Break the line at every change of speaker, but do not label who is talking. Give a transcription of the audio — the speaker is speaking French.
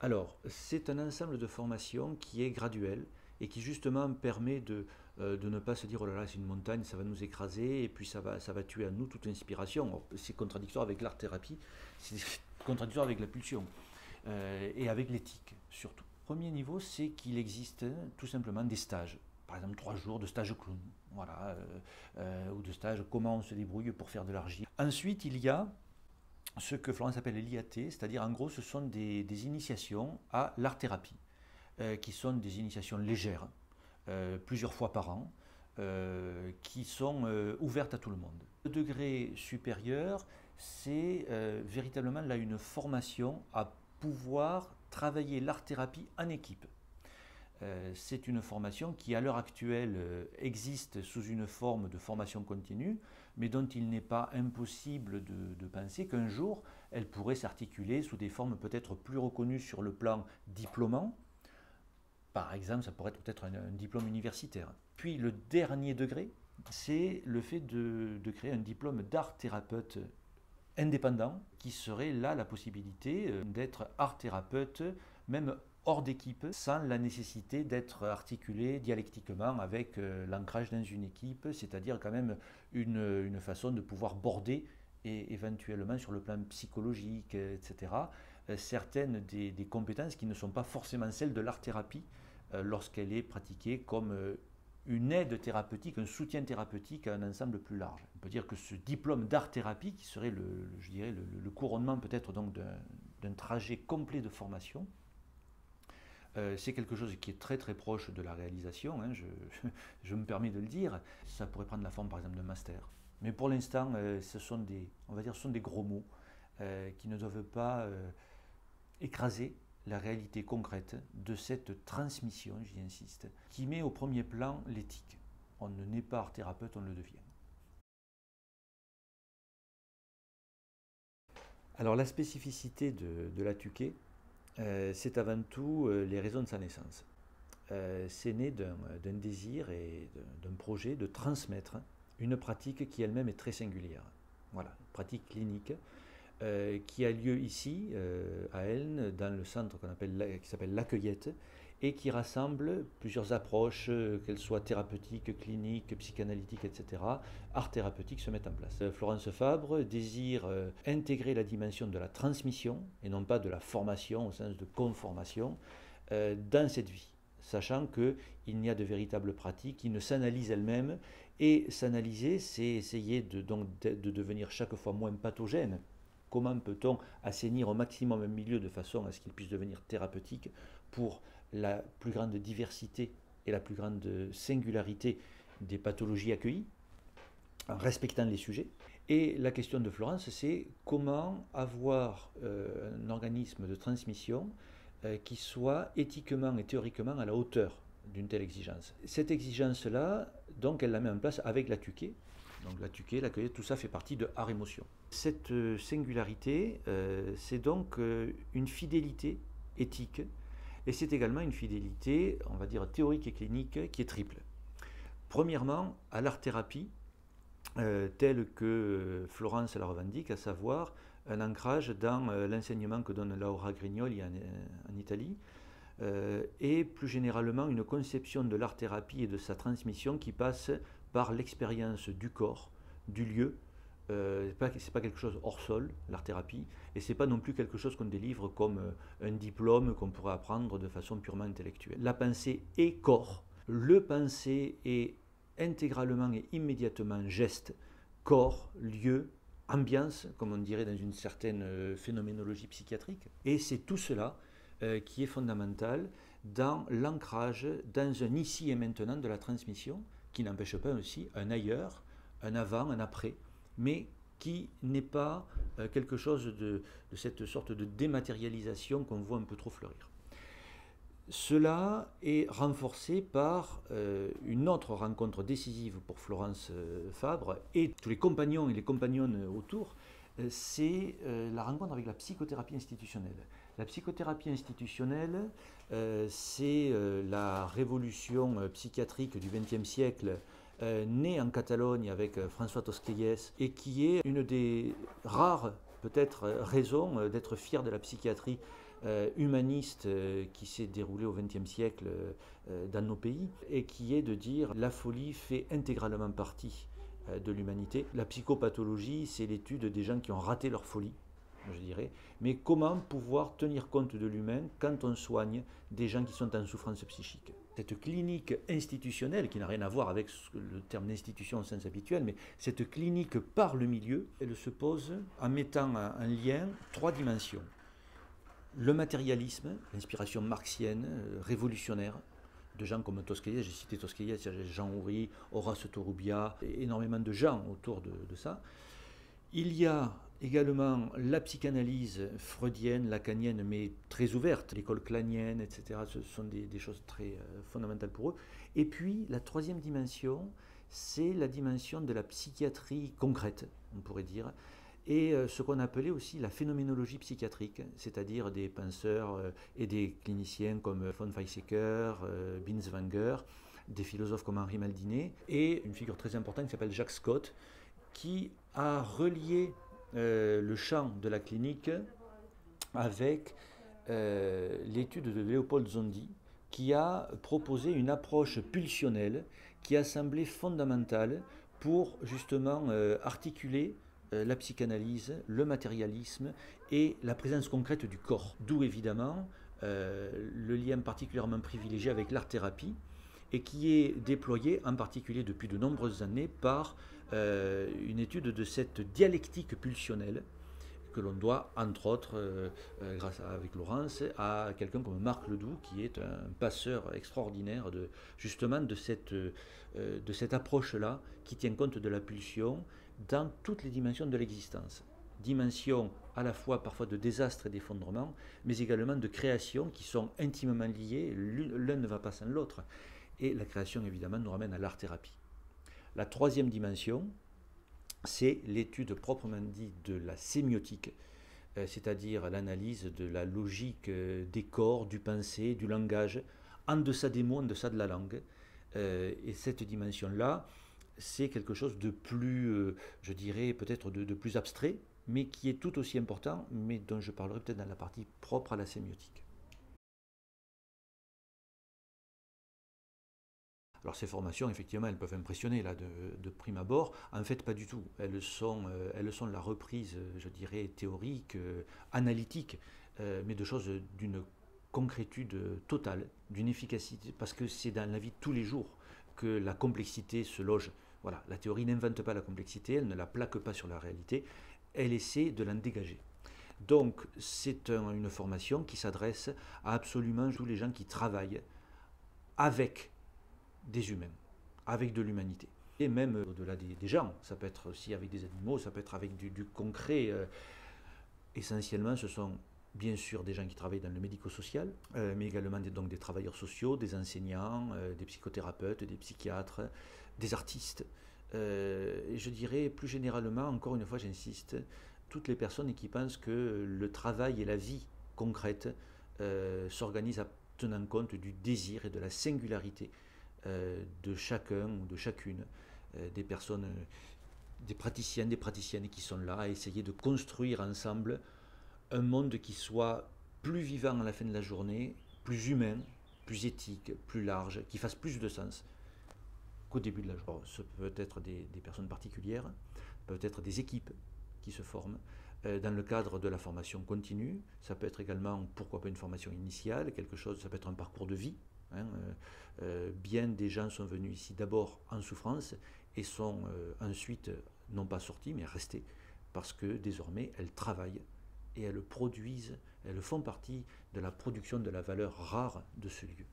Alors, c'est un ensemble de formations qui est graduel et qui justement permet de ne pas se dire oh là là c'est une montagne, ça va nous écraser et puis ça va tuer à nous toute inspiration. C'est contradictoire avec l'art-thérapie, c'est contradictoire avec la pulsion et avec l'éthique surtout. Premier niveau, c'est qu'il existe tout simplement des stages. Par exemple 3 jours de stage clown, voilà, ou de stage comment on se débrouille pour faire de l'argile. Ensuite, il y a ce que Florence appelle l'IAT, c'est-à-dire en gros ce sont des initiations à l'art-thérapie, qui sont des initiations légères, plusieurs fois par an, qui sont ouvertes à tout le monde. Le degré supérieur, c'est véritablement là une formation à pouvoir travailler l'art-thérapie en équipe. C'est une formation qui, à l'heure actuelle, existe sous une forme de formation continue, mais dont il n'est pas impossible de penser qu'un jour, elle pourrait s'articuler sous des formes peut-être plus reconnues sur le plan diplômant. Par exemple, ça pourrait être peut-être un diplôme universitaire. Puis le dernier degré, c'est le fait de créer un diplôme d'art-thérapeute indépendant, qui serait là la possibilité d'être art-thérapeute, même hors d'équipe, sans la nécessité d'être articulé dialectiquement avec l'ancrage dans une équipe, c'est-à-dire quand même une façon de pouvoir border et éventuellement sur le plan psychologique, etc., certaines des compétences qui ne sont pas forcément celles de l'art-thérapie lorsqu'elle est pratiquée comme une aide thérapeutique, un soutien thérapeutique à un ensemble plus large. On peut dire que ce diplôme d'art-thérapie, qui serait je dirais le couronnement peut-être donc d'un trajet complet de formation, c'est quelque chose qui est très très proche de la réalisation, hein, je me permets de le dire. Ça pourrait prendre la forme par exemple d'un master. Mais pour l'instant, ce sont des gros mots qui ne doivent pas écraser la réalité concrète de cette transmission, j'y insiste, qui met au premier plan l'éthique. On ne naît pas art-thérapeute, on le devient. Alors la spécificité de la TUC, c'est avant tout les raisons de sa naissance. C'est né d'un désir et d'un projet de transmettre une pratique qui elle-même est très singulière. Voilà, une pratique clinique qui a lieu ici, à Elne, dans le centre qui s'appelle l'Accueillette, et qui rassemble plusieurs approches, qu'elles soient thérapeutiques, cliniques, psychanalytiques, etc. Art thérapeutique se mettent en place. Florence Fabre désire intégrer la dimension de la transmission, et non pas de la formation au sens de conformation, dans cette vie, sachant qu'il n'y a de véritables pratiques qui ne s'analysent elles-mêmes, et s'analyser, c'est essayer de devenir chaque fois moins pathogène. Comment peut-on assainir au maximum un milieu de façon à ce qu'il puisse devenir thérapeutique pour la plus grande diversité et la plus grande singularité des pathologies accueillies, en respectant les sujets. Et la question de Florence, c'est comment avoir un organisme de transmission qui soit éthiquement et théoriquement à la hauteur d'une telle exigence. Cette exigence-là, donc, elle la met en place avec la TUC. Donc la TUC, l'Accueillette, tout ça fait partie de Art Émotion. Cette singularité, c'est donc une fidélité éthique, et c'est également une fidélité, on va dire, théorique et clinique, qui est triple. Premièrement, à l'art-thérapie, telle que Florence la revendique, à savoir un ancrage dans l'enseignement que donne Laura Grignoli en Italie, et plus généralement une conception de l'art-thérapie et de sa transmission qui passe par l'expérience du corps, du lieu. C'est pas quelque chose hors sol, l'art-thérapie, et c'est pas non plus quelque chose qu'on délivre comme un diplôme qu'on pourrait apprendre de façon purement intellectuelle. La pensée est corps, le penser est intégralement et immédiatement geste, corps, lieu, ambiance, comme on dirait dans une certaine phénoménologie psychiatrique, et c'est tout cela qui est fondamental dans l'ancrage dans un ici et maintenant de la transmission, qui n'empêche pas aussi un ailleurs, un avant, un après, mais qui n'est pas quelque chose de cette sorte de dématérialisation qu'on voit un peu trop fleurir. Cela est renforcé par une autre rencontre décisive pour Florence Fabre et tous les compagnons et les compagnonnes autour, c'est la rencontre avec la psychothérapie institutionnelle. La psychothérapie institutionnelle, c'est la révolution psychiatrique du XXe siècle, née en Catalogne avec François Tosquelles, et qui est une des rares peut-être raisons d'être fier de la psychiatrie humaniste qui s'est déroulé au XXe siècle dans nos pays, et qui est de dire la folie fait intégralement partie de l'humanité. La psychopathologie, c'est l'étude des gens qui ont raté leur folie, je dirais, mais comment pouvoir tenir compte de l'humain quand on soigne des gens qui sont en souffrance psychique. Cette clinique institutionnelle, qui n'a rien à voir avec le terme d'institution au sens habituel, mais cette clinique par le milieu, elle se pose en mettant en lien trois dimensions. Le matérialisme, l'inspiration marxienne, révolutionnaire, de gens comme Tosquelles, j'ai cité Tosquelles, Jean Houry, Horace Torrubia, énormément de gens autour de ça. Il y a également la psychanalyse freudienne, lacanienne, mais très ouverte, l'école clanienne, etc. Ce sont des choses très fondamentales pour eux. Et puis, la troisième dimension, c'est la dimension de la psychiatrie concrète, on pourrait dire, et ce qu'on appelait aussi la phénoménologie psychiatrique, c'est-à-dire des penseurs et des cliniciens comme von Weizsäcker, Binswanger, des philosophes comme Henri Maldinet, et une figure très importante qui s'appelle Jacques Scott, qui a relié le champ de la clinique avec l'étude de Léopold Zondi, qui a proposé une approche pulsionnelle qui a semblé fondamentale pour justement articuler la psychanalyse, le matérialisme et la présence concrète du corps. D'où évidemment le lien particulièrement privilégié avec l'art-thérapie, et qui est déployé en particulier depuis de nombreuses années par une étude de cette dialectique pulsionnelle que l'on doit, entre autres, grâce avec Laurence, à quelqu'un comme Marc Ledoux, qui est un passeur extraordinaire justement de cette approche-là, qui tient compte de la pulsion dans toutes les dimensions de l'existence. Dimensions à la fois parfois de désastre et d'effondrement, mais également de création qui sont intimement liées, l'un ne va pas sans l'autre. Et la création, évidemment, nous ramène à l'art-thérapie. La troisième dimension, c'est l'étude proprement dite de la sémiotique, c'est-à-dire l'analyse de la logique des corps, du pensée, du langage, en deçà des mots, en deçà de la langue. Et cette dimension-là, c'est quelque chose de plus, je dirais, peut-être de plus abstrait, mais qui est tout aussi important, mais dont je parlerai peut-être dans la partie propre à la sémiotique. Alors ces formations, effectivement, elles peuvent impressionner là, de prime abord. En fait, pas du tout. Elles sont la reprise, je dirais, théorique, analytique, mais de choses d'une concrétude totale, d'une efficacité, parce que c'est dans la vie de tous les jours que la complexité se loge. Voilà, la théorie n'invente pas la complexité, elle ne la plaque pas sur la réalité, elle essaie de l'en dégager. Donc c'est une formation qui s'adresse à absolument tous les gens qui travaillent avec des humains, avec de l'humanité. Et même au-delà des gens, ça peut être aussi avec des animaux, ça peut être avec du concret. Essentiellement, ce sont bien sûr des gens qui travaillent dans le médico-social, mais également donc des travailleurs sociaux, des enseignants, des psychothérapeutes, des psychiatres, des artistes. Et je dirais plus généralement, encore une fois j'insiste, toutes les personnes qui pensent que le travail et la vie concrète s'organisent en tenant compte du désir et de la singularité de chacun ou de chacune des personnes, des praticiens, des praticiennes qui sont là à essayer de construire ensemble un monde qui soit plus vivant à la fin de la journée, plus humain, plus éthique, plus large, qui fasse plus de sens qu'au début de la journée. Ce peut être des personnes particulières, peut être des équipes qui se forment dans le cadre de la formation continue. Ça peut être également, pourquoi pas, une formation initiale, quelque chose, ça peut être un parcours de vie. Bien des gens sont venus ici d'abord en souffrance et sont ensuite non pas sortis mais restés parce que désormais elles travaillent et elles produisent, elles font partie de la production de la valeur rare de ce lieu.